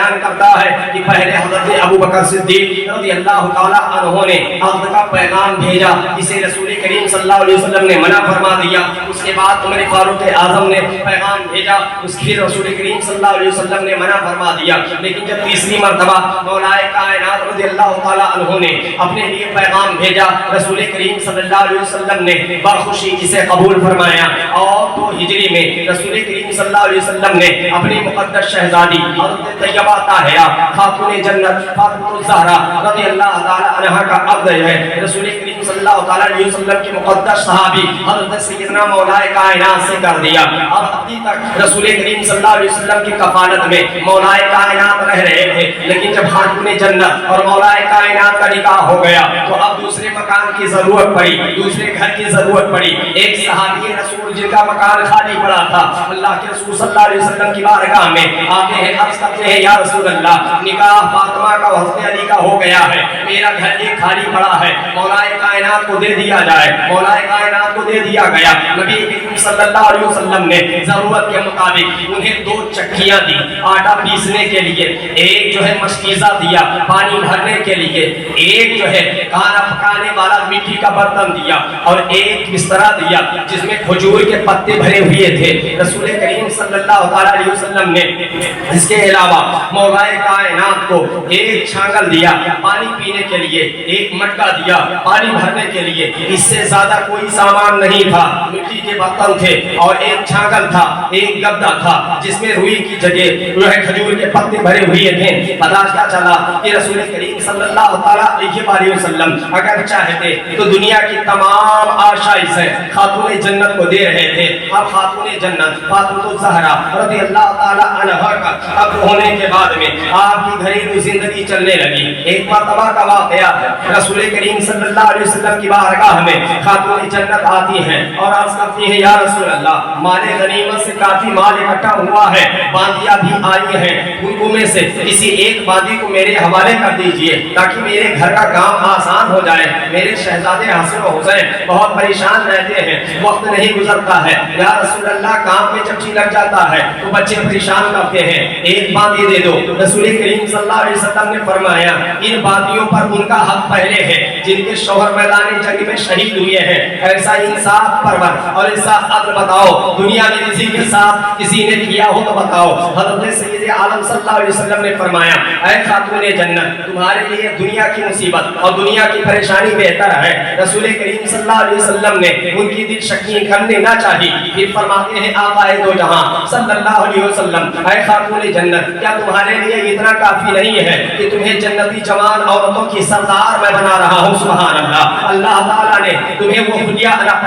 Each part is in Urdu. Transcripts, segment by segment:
بیان کرتا ہے کہ پہلے حضرت ابو بکر صدیق رضی اللہ تعالیٰ عنہ نے حق کا پیغام بھیجا جسے رسول کریم صلی اللہ علیہ وسلم نے منع فرما دیا. اس کے بعد عمر فاروق اعظم نے پیغام بھیجا, اس کی رسول کریم صلی اللہ علیہ وسلم نے منع فرما دیا. لیکن جب تیسری مرتبہ مولا کائنات رضی اللہ تعالیٰ عنہ نے اپنے لیے پیغام بھیجا, رسول کریم صلی اللہ علیہ وسلم نے بخوشی اسے قبول فرمایا. اور 2 ہجری میں رسول کریم صلی اللہ علیہ وسلم نے اپنی مقدس شہزادی حضرت طیبہ طاہرہ خاتون جنت فاطمہ الزہرا رضی اللہ تعالی عنہا کا عقد ہے رسول کریم صلی اللہ تعالی علیہ وسلم کی مقدس صحابی حضرت سیدنا مولا کائنات سے کر دیا. اب ابھی تک رسول کریم صلی اللہ علیہ وسلم کی کفالت میں مولا کائنات رہ رہے تھے, لیکن جب خاتون جنت اور مولا کائنات کا نکاح ہو گیا تو اب دوسرے مکان کی ضرورت پڑی, دوسرے گھر کی ضرورت پڑی. ایک صحابی رسول جن کا مکان خالی پڑا تھا اللہ کے رسول صلی اللہ علیہ وسلم کی بارگاہ میں آتے ہیں, عرض کرتے ہیں یا رسول اللہ نکاح فاطمہ کا حضرت علی کا ہو گیا ہے, میرا گھر ایک خالی پڑا ہے, مولا کائنات کو دے دیا جائے. مولا کائنات کو دے دیا گیا. نبی کریم صلی اللہ علیہ وسلم نے ضرورت کے مطابق انہیں 2 چکیاں دی آٹا پیسنے کے لیے, ایک جو ہے مشکیزہ دیا پانی بھرنے کے لیے, ایک جو ہے کھانا پکانے والا مٹی کا برتن دیا, اور ایک بسترا دیا جس میں کھجور کے پتے بھرے ہوئے تھے. رسول کریم صلی اللہ علیہ وسلم نے اس کے علاوہ مولا کائنات کو ایک چھانگل دیا پانی پینے کے لیے, ایک مٹکا دیا پانی بھرنے کے لیے. اس سے زیادہ کوئی سامان نہیں تھا, مٹی کے برتن تھے اور ایک چھانگل تھا, ایک گدا تھا جس میں روئی کی جگہ جو ہے کھجور کے پتے بھرے ہوئے تھے. پتہ کیا چلا کہ رسول کریم صلی اللہ علیہ وسلم اگر چاہتے تو دنیا کی تمام آشائشیں خاتون جنت کو دے رہے تھے. اب خاتون جنت فاطمہ الزہرا رضی اللہ تعالی عنہا کا اب ہونے کے بعد میں آپ کی گھریلو زندگی چلنے لگی. ایک مرتبہ کا واقعہ ہے, رسول کریم صلی اللہ علیہ وسلم کی بارگاہ میں خاتون جنت آتی ہیں اور عرض کرتی ہیں یا رسول اللہ مال غنیمت سے کافی مال اکٹھا ہوا ہے, باندیاں بھی آئی ہیں, ان میں سے کسی ایک باندی کو میرے حوالے کر دیجئے تاکہ میرے گھر کا کام آسان ہو جائے. میرے شہزادے حسن و حسین بہت پریشان رہتے ہیں, وقت نہیں گزرتا ہے. یا رسول اللہ کام میں جب جی لگ جاتا ہے تو بچے پریشان کرتے ہیں, ایک باندی دے دو. رسول کریم صلی اللہ علیہ وسلم نے فرمایا ان باندیوں پر ان کا حق پہلے ہے جن کے شوہر میدان جنگ میں شہید ہوئے ہیں. ایسا انصاف پرور اور ایسا عدل بتاؤ دنیا میں کسی کے ساتھ کسی نے کیا ہو تو بتاؤ. حضرت سید عالم صلی اللہ علیہ وسلم نے فرمایا اے خاتون جنت تمہارے لیے دنیا کی مصیبت اور دنیا کی پریشانی بہتر ہے. رسول کریم صلی اللہ علیہ وسلم نے ان کی دل شکنی کرنے نہ چاہی. پھر فرماتے ہیں آقا دو جہاں صلی اللہ علیہ وسلم اے خاتون جنت کیا تمہارے لیے اتنا کافی نہیں ہے کہ تمہیں جنتی جوان عورتوں کی سردار میں بنا رہا ہوں. سبحان اللہ. اللہ تعالیٰ نے تمہیں وہ خلیہ عطا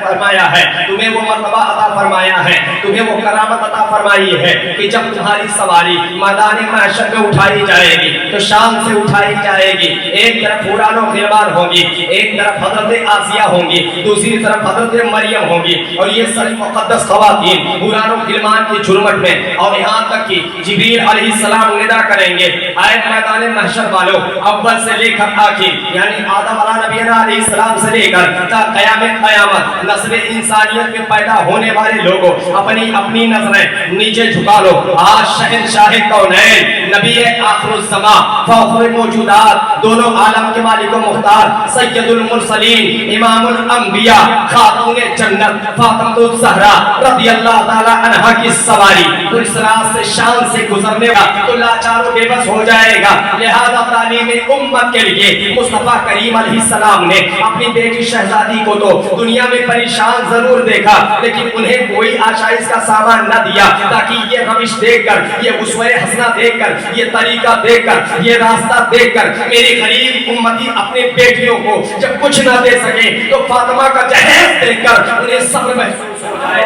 فرمایا ہے, تمہیں وہ مرتبہ عطا فرمایا ہے, تمہیں وہ کرامت عطا فرمائی ہے کہ جب تمہاری سواری میدان محشر میں اٹھائی جائے گی تو شان سے اٹھائی جائے گی. ایک طرف حوران و غلمان ہوں گی, ایک طرف حضرت آسیہ ہوں گی, دوسری طرف حضرت مریم ہوں گی, اور یہ ساری مقدس خواتین حوران و غلمان کی جھرمٹ میں, اور یہاں تک کہ جبریل علیہ السلام ندا کریں گے اے میدان محشر والو اول سے لے کر آخر یعنی آدم علیہ السلام سے لے کر تا قیامت نسل انسانیت میں پیدا ہونے والے لوگوں اپنی اپنی نظریں نیچے جھکا لو. آج شہنشاہ کونین نبی آخر الزمان فخر موجودات دونوں عالم کے مالک و مختار سید المرسلین امام الانبیاء خاتون جنت فاطمہ الزہرا رضی اللہ تعالی عنہا کی سواری تو اس راز سے شان سے گزرنے گا تو لاچار و بے بس ہو جائے گا. لہذا تعلیم امت کے لیے مصطفیٰ کریم علیہ السلام نے اپنی بیٹی شہزادی کو تو دنیا میں پریشان ضرور دیکھا لیکن انہیں کوئی آشائش کا سامان نہ دیا تاکہ یہ روش دیکھ کر, یہ اسوہ حسنہ دیکھ کر, یہ طریقہ دیکھ کر, یہ راستہ دیکھ کر میری غریب امتی اپنے بیٹیوں کو جب کچھ نہ دے سکے تو فاطمہ کا جہیز دیکھ کر انہیں صبر محسوس ہو جائے.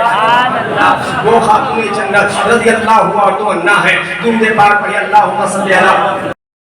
وہ خاتون جنت رضی اللہ عنہا ہے. درود پاک پڑھیں اللہم صلی علی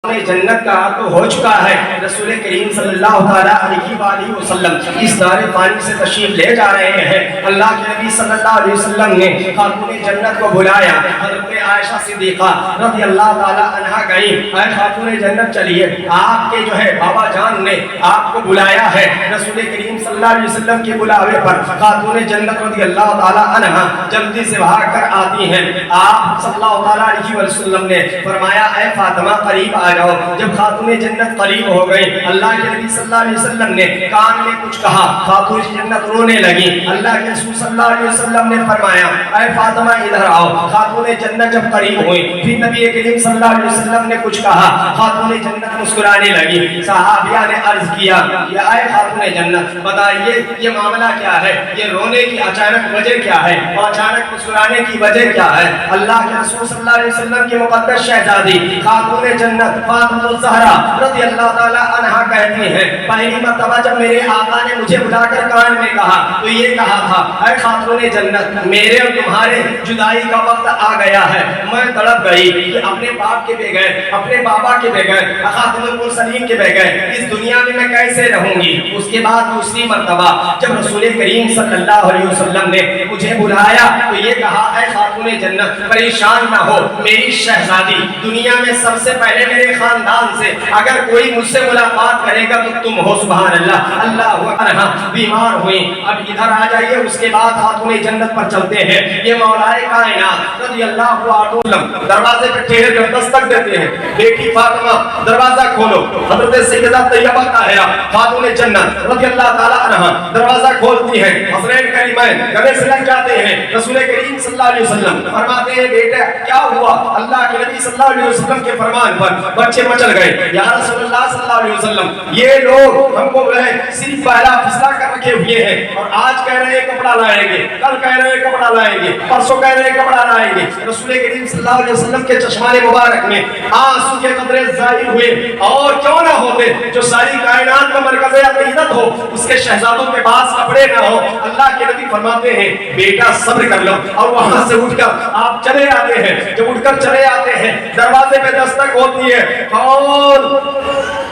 جنت کا تو ہو چکا ہے، رسول کریم صلی اللہ تعالیٰ علیہ وسلم اس دار فانی سے تشریف لے جا رہے ہیں۔ اللہ کے نبی صلی اللہ علیہ وسلم نے خاتون جنت کو بلایا، حضرت عائشہ صدیقہ رضی اللہ تعالیٰ عنہا گئیں، اے خاتون جنت چلیے، آپ کے جو ہے بابا جان نے آپ کو بلایا ہے۔ رسول کریم صلی اللہ علیہ وسلم کے بلاوے پر خاتون جنت رضی اللہ تعالیٰ عنہا جلدی سے بھاگ کر آتی ہیں۔ آپ صلی اللہ تعالیٰ علیہ وسلم نے فرمایا اے فاطمہ قریب آ جاؤ۔ جب خاتون جنت قریب ہو گئی، اللہ کے نبی صلی اللہ علیہ وسلم نے کان میں کچھ کہا، خاتون جنت رونے لگی۔ اللہ کے رسول صلی اللہ علیہ وسلم نے فرمایا اے فاطمہ ادھر آؤ۔ خاتون جنت جب قریب ہوئی، پھر نبی کریم صلی اللہ علیہ وسلم نے کچھ کہا، خاتون جنت مسکرانے لگی۔ صحابیہ نے عرض کیا یا اے خاتون جنت بتائیے یہ معاملہ کیا ہے، یہ رونے کی اچانک وجہ کیا ہے اور اچانک مسکرانے کی وجہ کیا ہے؟ اللہ کے رسول صلی اللہ علیہ وسلم کی مقدس شہزادی خاتون جنت فاطمہ الزہرا رضی اللہ تعالیٰ عنہا کہتی ہیں پہلی مرتبہ جب میرے آقا نے مجھے بلا کر کان میں کہا تو یہ کہا تھا اے خاتون جنت میرے اور تمہارے جدائی کا وقت آ گیا ہے، میں تڑپ گئی کہ اپنے باپ کے بغیر، اپنے بابا کے بغیر، خاتم المرسلین کے بغیر اس دنیا میں کیسے رہوں گی۔ اس کے بعد دوسری مرتبہ جب رسول کریم صلی اللہ علیہ وسلم نے مجھے بلایا تو یہ کہا اے خاتون جنت پریشان نہ ہو، میری شہزادی دنیا میں سب سے پہلے میرے خاندان سے اگر کوئی مجھ سے ملاقات کرے گا تو تم ہو۔ سبحان اللہ۔ اللہ عنہا بیمار ہوئی، اب ادھر آ جائیے۔ اس کے بعد خاتون جنت پر چلتے ہیں۔ یہ مولا کائنات رضی اللہ عنہ دروازے پہ ٹھہر کر دستک دیتے ہیں، بیٹی فاطمہ دروازہ کھولو۔ حضرت سیدہ طیبہ طاہرہ خاتون جنت رضی اللہ تعالی عنہا دروازہ کھولتی ہیں، حسنین کریمین گلے سے لگ جاتے ہیں۔ رسول کریم صلی اللہ علیہ وسلم فرماتے ہیں بیٹا کیا ہوا؟ اللہ کے نبی صلی اللہ علیہ وسلم کے فرمان پر بچے مچل گئے۔ یا رسول اللہ صلی اللہ علیہ وسلم یہ لوگ ہم کو صرف پہلا فسلا کر رکھے ہوئے ہیں اور آج کہہ رہے ہیں کپڑا لائیں گے، کل کہہ رہے ہیں کپڑا لائیں گے، پرسوں کہہ رہے ہیں کپڑا لائیں گے۔ رسول کریم صلی اللہ علیہ وسلم کے چشمان مبارک میں آنسو کے قطرے ظاہر ہوئے، اور کیوں نہ ہوتے جو ساری کائنات کا مرکز عقیدت ہو اس کے شہزادوں کے پاس کپڑے نہ ہو۔ اللہ کے نبی فرماتے ہیں بیٹا صبر کر لو، اور وہاں سے اٹھ کر آپ چلے آتے ہیں۔ جب اٹھ کر چلے آتے ہیں دروازے پہ دستک ہوتی ہے، کون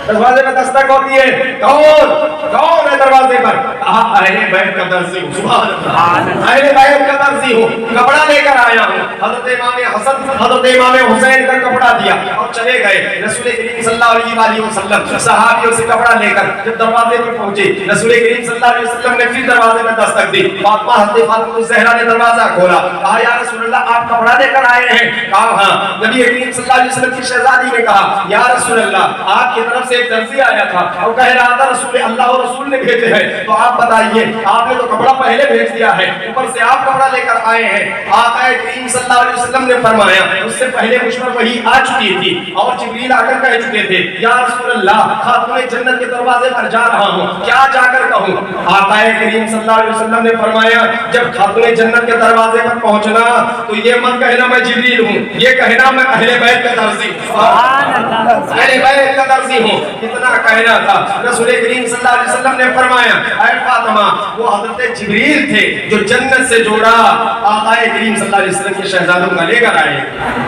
دروازے پہ دستک ہوتی ہے؟ کون ہے دروازے پر؟ کہا اہل بیت کا درزی ہوں۔ سبحان اللہ، اہل بیت کا درزی ہوں، کپڑا لے کر آیا ہوں۔ حضرت امام حسن حضرت امام حسین کا کپڑا دیا اور چلے گئے۔ رسول کریم صلی اللہ علیہ وسلم صحابیوں سے کپڑا لے کر جب دروازے پر پہنچے، رسول کریم صلی اللہ علیہ وسلم نے پھر دروازے پر دستک دی۔ فاطمہ حضرت فاطمہ الزہرا نے دروازہ کھولا، کہا یا رسول اللہ آپ کپڑا لے کر آئے ہیں؟ کہا ہاں۔ نبی کریم صلی اللہ علیہ وسلم کی شہزادی نے کہا یا رسول اللہ آپ کی طرف سے ایک درزی آیا تھا اور کہہ رہا تھا رسول اللہ اور رسول نے بھیجے ہیں، تو آپ بتائیے آپ نے تو کپڑا پہلے بھیج دیا ہے، اوپر سے آپ کپڑا لے کر آئے ہیں۔ آقا کریم صلی اللہ علیہ وسلم نے فرمایا اس سے پہلے مجھ پر وحی آ چکی تھی اور جبریل آ کر کہہ چکے تھے یا رسول اللہ خاتون جنت کے دروازے پر جا رہا ہوں، کیا جا کر کہوں؟ آقا کریم صلی اللہ علیہ وسلم نے فرمایا جب خاتون جنت کے دروازے پر پہنچنا تو یہ مت کہنا میں جبریل ہوں، یہ کہنا میں اہل بیت کا درزی ہوں، اہل بیت کا درزی ہوں، اتنا کہنا تھا۔ رسول کریم صلی اللہ علیہ وسلم نے فرمایا اے فاطمہ وہ حضرت جبریل تھے جو جنت سے جوڑا آقا کریم صلی اللہ علیہ وسلم کے شہزادوں کا لے کر آئے،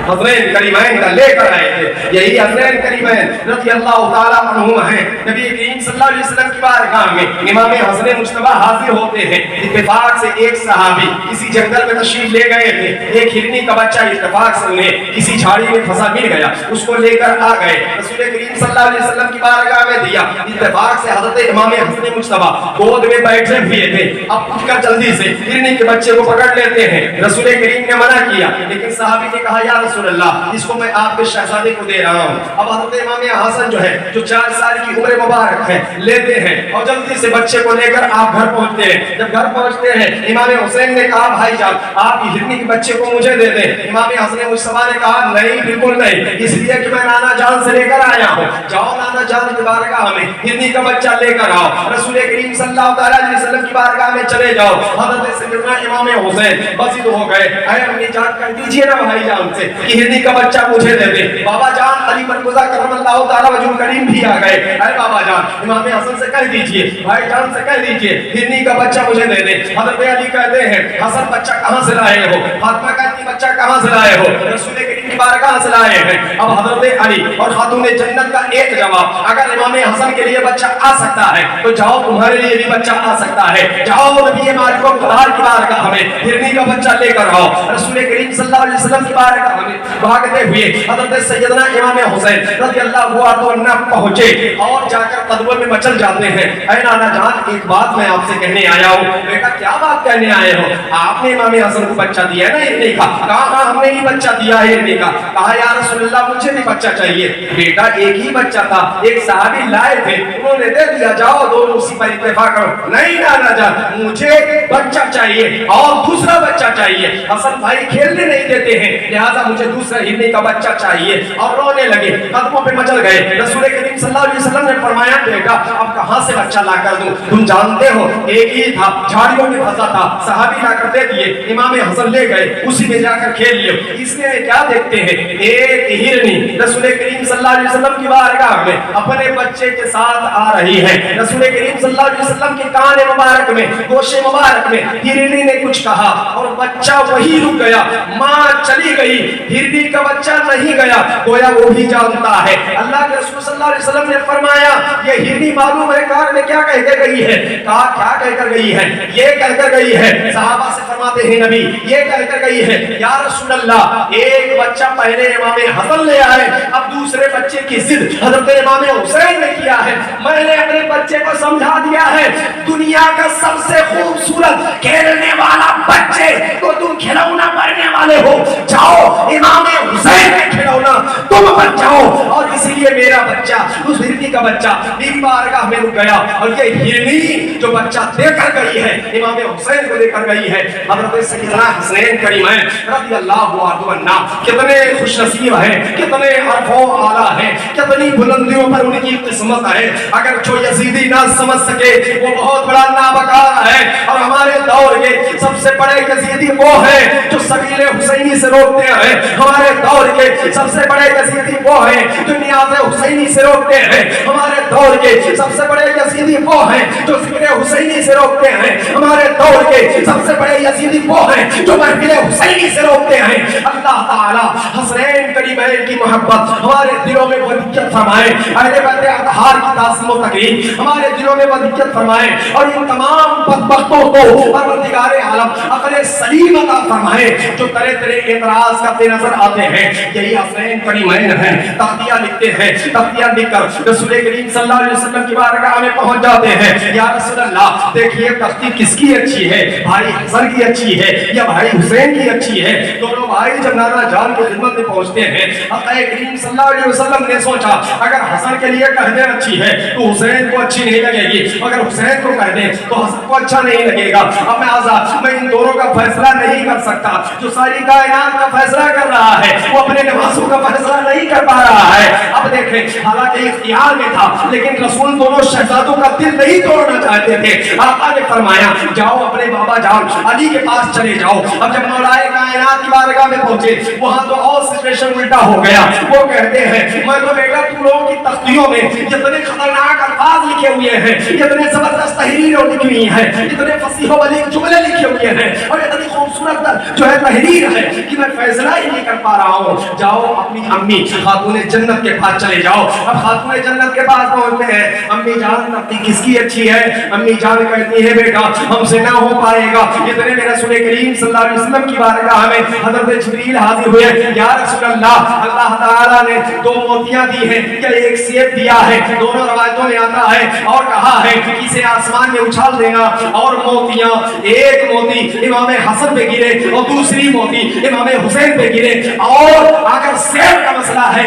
حسنین کریمین کا لے کر آئے تھے۔ یہی حسنین کریمین رضی اللہ تعالی عنہما ہیں۔ نبی کریم صلی اللہ علیہ وسلم کی بارگاہ میں امام حسن مجتبی حاضر ہوتے ہیں۔ اتفاق سے ایک صحابی کسی جنگل میں تشریف لے گئے تھے، ایک ہرنی کا بچہ اتفاق سے انہیں کسی جھاڑی میں پھنسا مل گیا، اس کو لے کر آ گئے، رسول کریم صلی اللہ علیہ وسلم کی بارگاہ میں دیا۔ اتفاق سے حضرت امام حسن مجتبی گود میں بیٹھے ہوئے تھے، اب اٹھ کر جلدی سے ہرنی کے بچے کو پکڑ لیتے ہیں۔ رسول کریم نے منع کیا لیکن صحابی نے کہا یا رسول اللہ اس کو میں آپ کے شہزادے کو دے رہا ہوں۔ اب حضرت امام حسن جو ہے جو 4 سال کی عمر مبارک ہے لیتے ہیں اور جلدی سے بچے کو لے کر آپ گھر پہنچتے ہیں۔ جب گھر پہنچتے ہیں امام حسین نے کہا بھائی جان آپ ہرنی کے بچے کو مجھے دے دیں۔ امام حسن مجتبی نے کہا نہیں بالکل نہیں، اس لیے کہ میں نانا جان سے لے کر آیا ہوں، جاؤ نانا جان کی بارگاہ میں ہرنی کا بچہ لے کر آؤ۔ رسول کریم صلی اللہ علیہ وسلم کی بارگاہ میں چلے جاؤ۔ حضرت سیدنا امام حسین بسیط ہو گئے، اے امی جان کہہ دیجئے نا بھائی جان سے کہ ہرنی کا بچہ مجھے دے دے۔ بابا جان علی مرتضیٰ کرم اللہ تعالیٰ وجہ کریم بھی آ گئے. اے بابا جان امام حسن سے کہہ دیجئے, بھائی جان سے کہہ دیجئے ہرنی کا بچہ مجھے دے دیں. حضرت علی کہتے ہیں حسن بچہ کہاں سے لائے ہو؟ فاطمہ کہتی بچہ کہاں سے لائے ہو؟ رسول کریم کی بارگاہ سے لائے ہیں. اب حضرت علی اور خاتون جنت کا ایک جواب, اگر امام حسن کے لیے بچہ آ سکتا ہے تو جاؤ تمہارے لیے بھی بچہ آ سکتا ہے. جاؤ نبی معرفت بہار کی بارگاہ میں ہرنی کا بچہ لے کر آؤ. رسول کریم صلی اللہ علیہ وسلم کی بارگاہ میں بھاگتے ہوئے حضرت سیدنا امام حسین رضی اللہ عنہ پہنچے اور جا کر قدموں میں مچل جاتے ہیں. اے نانا جان ایک بات میں آپ سے کہنے آیا ہوں. بیٹا کیا بات کہنے آئے ہو؟ آپ نے امام حسن کو بچہ دیا ہے نا ہرنی کا؟ کہا ہاں ہم نے ہی بچہ دیا ہے ہرنی کا. کہا یا رسول اللہ مجھے بھی بچہ چاہیے. بیٹا ایک ہی بچہ تھا, ایک صحابی لائے تھے, انہوں نے دے دیا, جاؤ دونوں اسی پر اتفاق کرو. نہیں نانا جان مجھے بچہ چاہیے اور دوسرا بچہ چاہیے. حسن بھائی کھیلنے نہیں دیتے ہیں لہذا مجھے دوسرا ہرنی کا بچہ چاہیے. اور رونے لگے, قدموں پہ مچل گئے. رسول کریم صلی اللہ علیہ وسلم نے فرمایا بیٹا اب کہاں سے بچہ لا کر دوں؟ تم جانتے ہو ایک ہی تھا, جھاڑیوں میں پھنسا تھا, صحابی لا کر دے دیے, امام حسن لے گئے, اسی میں جا کر کھیل لیو. اس میں کیا دیکھتے ہیں ایک ہرنی رسول کریم صلی اللہ علیہ وسلم کی بارگاہ میں اپنے بچے کے ساتھ آ رہی ہے. رسول کریم صلی اللہ علیہ وسلم کے کان مبارک میں, گوشے مبارک میں ہرنی نے کچھ کہا اور بچہ وہی رک گیا. ماں چلی گئی, ہرنی کا بچہ نہیں گیا. گویا وہ بھی جانتا ہے. اللہ کے رسول صلی اللہ علیہ وسلم نے فرمایا یہ ہرنی معلوم ہے کار میں کیا کہہ کر گئی ہے؟ کہا کیا کہہ کر گئی ہے؟ یہ کہہ کر گئی ہے. صحابہ سے فرماتے ہیں نبی یہ کہہ کر گئی ہے یا رسول اللہ ایک بچہ پہلے امام حسن لے آئے, اب دوسرے بچے کی ضد حضرت امام حسین نے کیا ہے. میں نے اپنے بچے کو سمجھا دیا ہے دنیا کا سب سے خوبصورت کھیلنے والا بچے تو تم کھلونا بننے والے ہو. جاؤ امام حسین کا کھلونا تم بن جاؤ. اور اسی لیے میرا بچہ اس ہرنی کا بچہ میری بارگاہ میں رک گیا. اور یہ ہرنی جو بچہ دے کر گئی ہے امام حسین کو دے کر گئی ہے حضرت سیدنا حسین کریمین رضی اللہ عنہ کتنے خوش نصیب ہیں, کتنے عرف و اعلیٰ ہیں, کتنی بلندیوں پر ان کی قسمت ہے. اگر جو یزیدی نہ سمجھ سکے وہ بہت بڑا نابکار ہے. اور ہمارے دور کے سب سے بڑے یزیدی وہ ہیں جو سبیل حسینی سے روکتے ہیں. ہمارے دور کے سب سے بڑے یزیدی وہ ہیں جو نیاز حسینی سے روکتے ہیں. ہمارے دور کے سب سے بڑے یزیدی وہ ہیں جو ذکر حسینی سے روکتے ہیں. ہمارے دور کے سب سے بڑے یزیدی وہ ہیں جو محفل حسینی سے روکتے ہیں. اللہ تعالی حسین کریمین کی محبت ہمارے دلوں میں ودیت فرمائے. اہل بیت اطہار کی تعظیم و تقریم ہمارے دلوں میں ودیت فرمائے. اور ان تمام بدبختوں کو پروردگار عالم عقل سلیم عطا فرمائے جو طرح طرح اعتراض کرتے نظر آتے ہیں. یہی حسین کریمین ہیں. تختیاں لکھتے ہیں, تختیاں لکھ کر رسول کریم صلی اللہ علیہ وسلم کی بارگاہ میں پہنچ جاتے ہیں. یا رسول اللہ دیکھیے تختی کس کی اچھی ہے, بھائی حسن کی اچھی ہے یا بھائی حسین کی اچھی ہے؟ دونوں بھائی جب نانا جان کی خدمت میں پہنچتے ہیں آقا کریم صلی اللہ علیہ وسلم نے سوچا اگر حسن کے لیے کہہ دیں اچھی ہے تو حسین کو اچھی نہیں لگے گی, اگر حسین کو کہہ دیں تو حسن کو اچھا نہیں لگے گا. اب میں آزاد, میں ان دونوں کا فیصلہ نہیں کر سکتا. جو ساری کائنات کا فیصلہ کر رہا ہے وہ اپنے نوازوں کا فیصلہ نہیں کر پا رہا ہے. اب دیکھیں حالانکہ اختیار میں تھا لیکن رسول دونوں شہزادوں کا دل نہیں توڑنا چاہتے تھے. آقا نے فرمایا جاؤ اپنے بابا جان علی کے پاس چلے جاؤ. اب جب مولا کائنات کی بارگاہ میں پہنچے وہاں تو اور سچویشن الٹا ہو گیا. وہ کہتے ہیں میں تو بیٹا تم لوگوں کی تختیوں میں جتنے خطرناک الفاظ لکھے ہوئے ہیں, اتنے زبردست تحریریں لکھی ہوئی ہیں, اتنے فصیح و بلیغ جملے لکھے ہوئے ہیں اور اتنی خوبصورت جو ہے تحریر ہے کہ میں فیصلہ ہی نہیں کر پا رہا ہوں. جاؤ اپنی امی خاتون جنت کے پاس چلے جاؤ. اب خاتون جنت کے پاس پہنچتے ہیں. امی جان تختی کس کی اچھی ہے؟ امی جان کہتی ہے بیٹا ہم سے نہ ہو پائے گا. اتنے میں رسول کریم صلی اللہ علیہ وسلم کی بارگاہ میں حضرت جبریل حاضر ہوئے. یا رسول اللہ اللہ تعالیٰ نے 2 موتیاں دی ہیں یا ایک سیب دیا ہے, دونوں روایتوں میں آتا ہے اور کہا ہے کہ اسے آسمان میں اچھال دینا. اور موتیاں ایک موتی امام حسن پہ گرے اور دوسری موتی امام حسین پہ گرے. اور اگر سیب کا مسئلہ ہے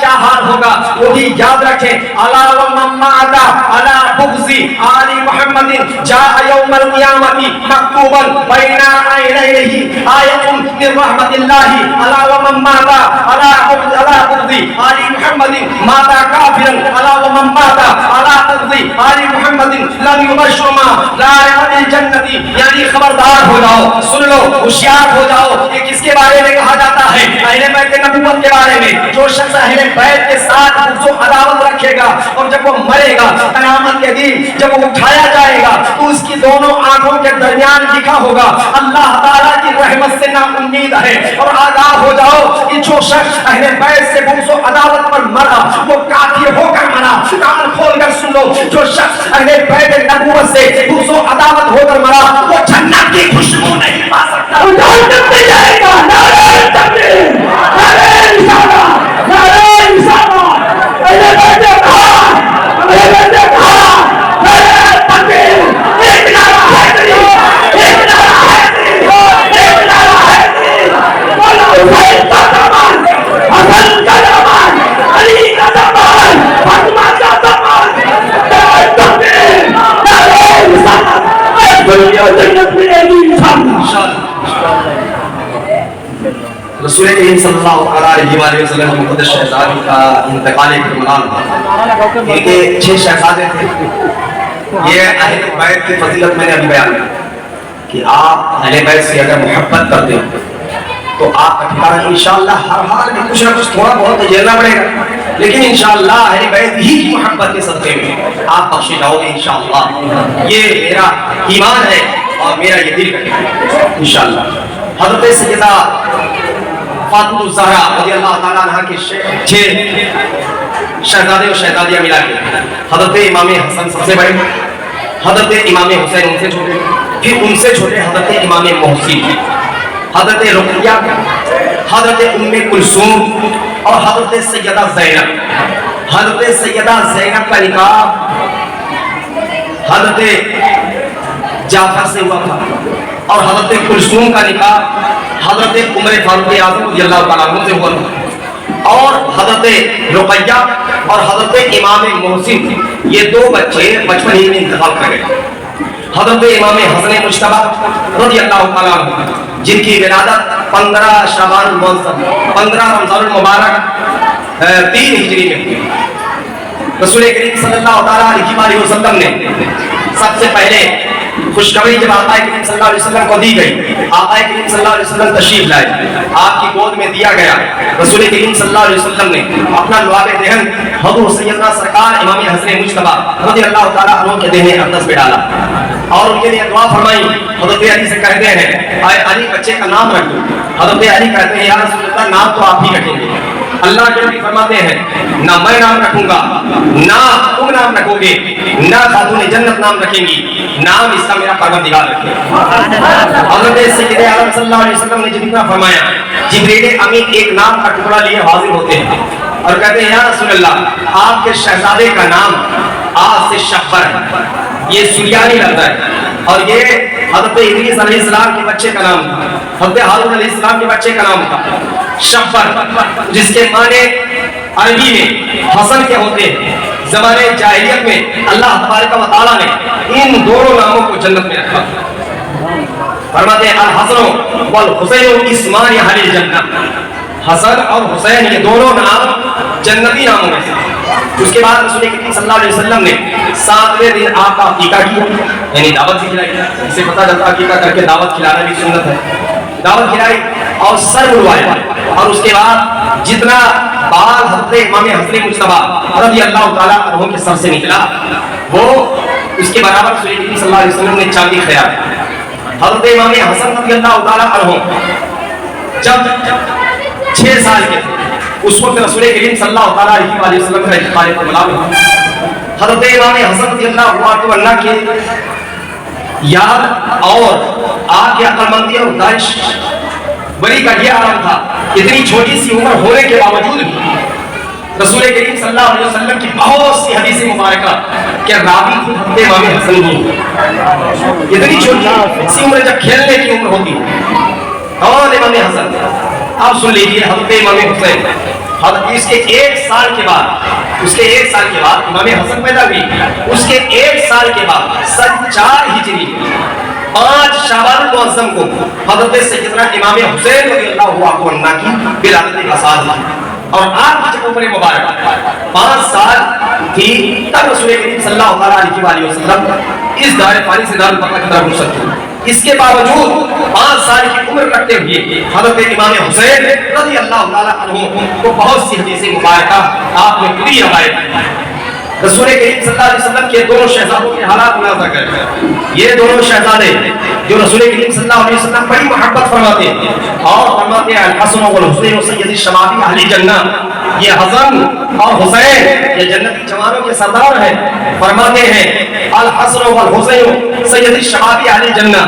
کیا حال ہوگا وہ بھی یاد رکھیں. الا ومن مات على بغض آل محمد جاء يوم القيامة مكتوبا بين عينيه آية من رحمة الله. الا ومن مات على بغض آل محمد مات كافرا. الا ومن مات على بغض آل محمد لم يبشر لا يدخل الجنة. یعنی خبردار ہو جاؤ, سن لو, ہوشیار ہو جاؤ. یہ کس کے بارے میں کہا جاتا ہے؟ اہل بیت نبوت کے بارے میں. جو شخص اہل بیت کے ساتھ بغض و عداوت رکھے گا اور جب وہ مرے گا قیامت کے دن جب وہ اٹھایا جائے گا تو اس کی دونوں آنکھوں کے درمیان لکھا ہوگا اللہ تعالیٰ کی رحمت سے نا امید ہے. اور آگاہ ہو جاؤ کہ جو شخص اہل بیت سے بغض و عداوت پر مرا وہ کافر ہو کر مرا. کان کھول کر سن لو, جو شخص اہل بیت نبوت سے بغض و عداوت ہو کر مرا وہ جنت کی خوشبو نہیں پا سکتا, وہ جہنم میں جائے گا. نعرہ تکبیر, نعرہ رسالت, نعرہ رسالت. اہل بیت کہا, اہل بیت کہا, نعرہ تکبیر. ایک نعرہ حیدری, ایک نعرہ حیدری, ایک نعرہ حیدری. مولا حسین کا دامن, حسن کا دامن, علی کا دامن, فاطمہ کا دامن. نعرہ تکبیر, نعرہ رسالت. دنیا جنت میں انشاءاللہ. رسول کریم صلی اللہ علیہ وسلم کی مقدس شہزادی کا انتقال کربلا تھا. ان کے 6 شہزادے تھے. یہ اہل بیت کی فضیلت میں نے ابھی بیان کی کہ آپ اہل بیت سے اگر محبت کرتے ہو تو آپ کا ٹھکانہ انشاءاللہ ہر حال میں کچھ نہ کچھ تھوڑا بہت جھیلنا پڑے گا, لیکن انشاءاللہ اہل بیت ہی کی محبت کے صدقے میں آپ بخشے جاؤ گے انشاءاللہ. یہ میرا ایمان ہے اور میرا یہ دل کا انشاءاللہ. حضرت سیدہ فاطمہ الزہرا رضی اللہ تعالیٰ عنہ کے 6 شہزادے اور شہزادیاں ملا کے حضرت امام حسن سب سے بڑے, حضرت امام حسین ان سے چھوٹے, پھر ان سے چھوٹے حضرت امام محسن, حضرت رقیہ, حضرت ام کلثوم اور حضرت سیدہ زینب. حضرت سیدہ زینب کا نکاح حضرت جعفر سے ہوا تھا اور حضرت کلثوم کا نکاح حضرت عمر فاروق اعظم رضی اللہ تعالیٰ عنہ سے ہوا تھا. اور حضرت رقیہ اور حضرت امام محسن یہ 2 بچے بچپن ہی میں انتقال کر گئے. حضرت امام حسن مجتبی رضی اللہ تعالیٰ عنہ جن کی ولادت 15 شعبان المعظم 15 رمضان المبارک 3 ہجری میں ہوئی. رسول کریم صلی اللہ علیہ وسلم نے سب سے پہلے خوشخبری جب آقا کریم صلی اللہ علیہ وسلم کو دی گئی, آقا کریم صلی اللہ علیہ وسلم تشریف لائے, آپ کی گود میں دیا گیا. رسول کریم صلی اللہ علیہ وسلم نے اپنا لعاب دہن حضور سیدنا سرکار امام حسن مجتبی رضی اللہ تعالیٰ عنہ کے دہن اقدس پہ ڈالا اور ان کے لیے دعا فرمائی. حضرت علی سے کہتے ہیں اے علی بچے کا نام رکھ دو. حضرت علی کہتے ہیں یا رسول اللہ نام تو آپ ہی رکھیں گے. اللہ جو بھی فرماتے ہیں نہ میں نام رکھوں گا, نہ تم نام رکھو گے, نہ خاتون جنت نام رکھیں گی, نام اس کا میرا پروردگار رکھے. حضرت سید عالم صلی اللہ علیہ وسلم نے جتنا فرمایا جبریل امین ایک نام کا ٹکڑا لیے حاضر ہوتے ہیں اور کہتے ہیں یا رسول اللہ آپ کے شہزادے کا نام آج سے شفر ہے. یہ سریانی لگتا ہے اور یہ حضرت ادریس علیہ السلام کے بچے کا نام تھا, حضرت ہارون علیہ السلام کے بچے کا نام تھا شفر, جس کے معنی عربی میں حسن کے ہوتے ہیں. زمانے جاہلیت میں اللہ تبارک و تعالیٰ نے ان دونوں ناموں کو جنت میں رکھا. فرماتے ہیں الحسن والحسین اسمان اہل الجنہ, حسن اور حسین یہ دونوں نام جنتی ناموں میں سے. اس کے بعد رسول کریم صلی اللہ علیہ وسلم نے 7ویں دن آپ کا عقیقہ کیا, یعنی دعوت بھی کھلائی. اسے پتہ چلتا عقیقہ کر کے دعوت کھلانا بھی سنت ہے. دعوت کھلائی اور سر اڑوایا اور اس کے بعد جتنا بال حضرت امام حسن مجتبی رضی اللہ تعالیٰ عنہ کے سر سے نکلا وہ اس کے برابر رسول کریم صلی اللہ علیہ وسلم نے چاندی خیال. حضرت امام حسن رضی اللہ تعالیٰ عنہ جب 6 سال کے تھے اس وقت رسول کریم صلی اللہ علیہ وسلم کا انتقال کربلا میں. حضرت امام حسن رضی اللہ عنہ کے یاد اور آپ کی عقل مندی اور دانش بری کا یہ عالم تھا. اتنی چھوٹی سی عمر ہونے کے باوجود بھی رسول کریم صلی اللہ علیہ وسلم کی بہت سی حدیث مبارکہ کہ راوی خود حضرت امام حسن ہی. اتنی چھوٹی سی عمر جب کھیلنے کی عمر ہوتی اور امام حسن آپ سن لیجیے حضرت امام حسین اس کے 1 سال کے بعد امام حسن پیدا ہوئی. اس کے 1 سال کے بعد سن 4 ہجری 5 شعبان المعظم کو حضرت سیدنا امام حسین رضی اللہ عنہ کی ولادت مسعود ہوئی. اور آپ کی جب عمر مبارک 5 سال تھی تب رسول کریم صلی اللہ علیہ وآلہ وسلم اس دار فانی سے دار البقاء کی طرف رخصت ہوئے. اس کے باوجود 5 سال کی عمر رکھتے ہوئے حضرت امام حسین رضی اللہ تعالیٰ عنہ کو بہت سی حدیث مبارکہ آپ نے پوری روایت. رسول کریم صلی اللہ علیہ وسلم کے دونوں شہزادوں کے حالات مناظر کرتے ہیں. یہ دونوں شہزادے جو رسول کریم صلی اللہ علیہ وسلم بڑی محبت فرماتے ہیں اور فرماتے ہیں الحسن والحسین سید الشباب اہل جنہ. یہ حسن اور حسین یہ جنتی جوانوں کے سردار ہیں. فرماتے ہیں الحسن والحسین سید الشباب اہل جنہ.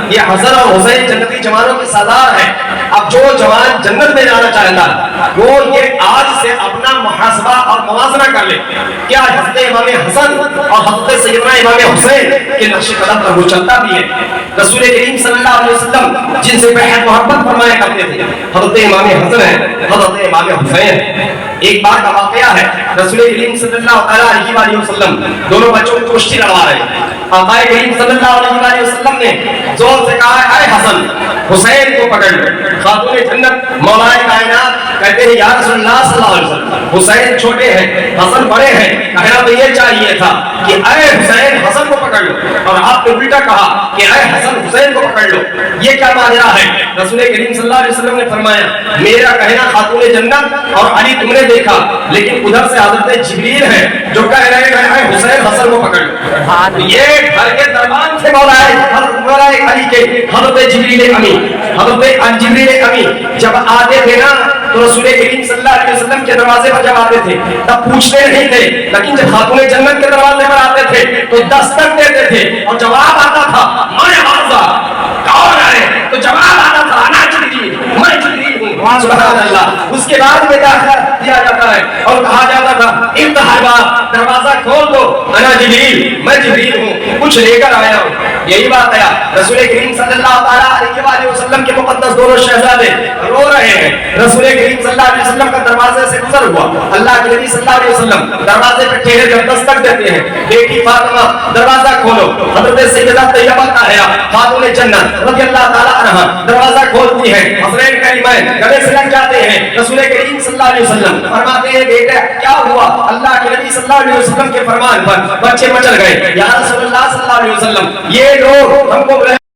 یہ حسن اور حسین جنتی جوانوں کے سردار ہیں. اب جو جوان جنت میں جانا چاہتا وہ یہ آج سے اپنا محاسبہ اور موازنہ کر لے. کیا حضرت امام حسن اور حضرت سیدنا امام حسین کے نقش قدم پر وہ چلتا بھی ہے؟ رسول کریم صلی اللہ علیہ وسلم جن سے بہت محبت فرمایا کرتے تھے حضرت امام حسن ہے, حضرت امام حسین. ایک بار کا واقعہ ہے, رسول کریم صلی اللہ علیہ وسلم دونوں بچوں کو کشتی لڑوا رہے ہیں. آقا کریم صلی اللہ علیہ وسلم نے زور سے کہا اے حسن حسین کو پکڑ لو. خاتون جنت مولا کائنات کہتے ہیں یا رسول اللہ صلی اللہ علیہ وسلم حسین چھوٹے ہیں حسن بڑے ہیں, کہنا تو یہ چاہیے تھا کہ اے حسین حسن کو پکڑ لو, اور آپ نے الٹا کہا کہ اے حسن حسین کو پکڑ لو. یہ کیا ماجرا ہے؟ رسول کریم صلی اللہ علیہ وسلم نے فرمایا میرا کہنا خاتون جنت اور علی تم نے دیکھا, لیکن ادھر سے حضرت جبریل ہے جو کہہ رہے ہیں اے حسین حسن کو پکڑ لو. یہ گھر کے دربان سے مولا علی کے حضرت جبریل امین جب آتے تھے نا تو رسول کریم صلی اللہ علیہ وسلم کے دروازے پر جب آتے تھے تب پوچھتے نہیں تھے, لیکن جب خاتون جنت کے دروازے پر آتے تھے تو دستک دیتے تھے اور جواب آتا تھا میں حاضر. کون ہے تو جواب آتا تھا انا جبریل, میں جبریل ہوں. سبحان اللہ. اس کے بعد میں داخلہ دیا جاتا ہے اور کہا جاتا تھا انتہا دروازہ کھول دو, انا جبریل میں جبریل ہوں, کچھ لے کر آیا ہوں. یہی بات ہے رسول کریم صلی اللہ علیہ وسلم کے مقدس دونوں شہزادے رو رہے ہیں. رسول کریم صلی اللہ علیہ وسلم کا دروازے سے گزر ہوا, اللہ کے نبی صلی اللہ علیہ وسلم دروازے پہ ٹھہر کر دستک دیتے ہیں, بیٹی فاطمہ دروازہ کھولو. حضرت سیدہ طیبہ طاہرہ خاتون جنت رضی اللہ تعالی عنہا دروازہ کھولتی ہے, حسنین کریمین گلے سے لگ جاتے ہیں. رسول کریم صلی اللہ علیہ وسلم فرماتے ہیں بیٹا کیا ہوا؟ اللہ کے نبی صلی اللہ علیہ وسلم کے فرمان پر بچے مچل گئے. یا رسول اللہ صلی اللہ علیہ وسلم یہ لوگ ہم کو